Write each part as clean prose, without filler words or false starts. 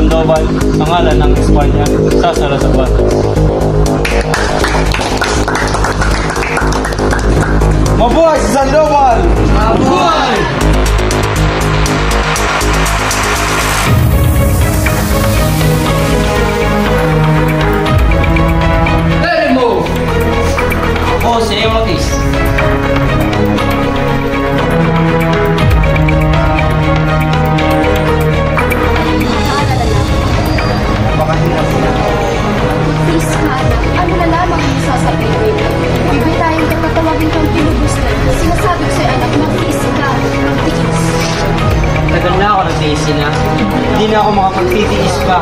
Sandoval, sa ngalan ng Espanya, sa Salasabat. Mabuhay si Sandoval! Mabuhay! Ako si Emotis. Napakahirap na. Please, anak, ano na lamang ang sasabihin? Bibitayin ka patawagin kang pinugustuhan. Sinasabi ko sa'yo, anak, mag-tiis ka. Mag-tiis. Tagal na ako nagtiis na. Hindi na ako makapagtitiis pa.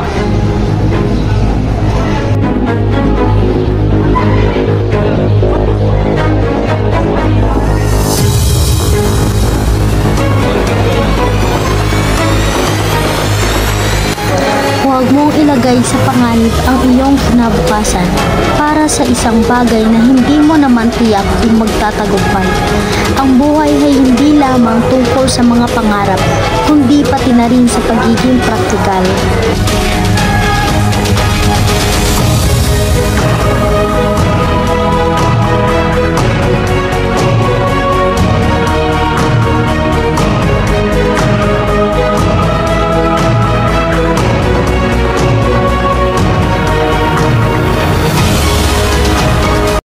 Huwag mong ilagay sa panganib ang iyong kinabukasan para sa isang bagay na hindi mo naman tiyak kung magtatagumpay. Ang buhay ay hindi lamang tungkol sa mga pangarap, kundi pati na rin sa pagiging praktikal.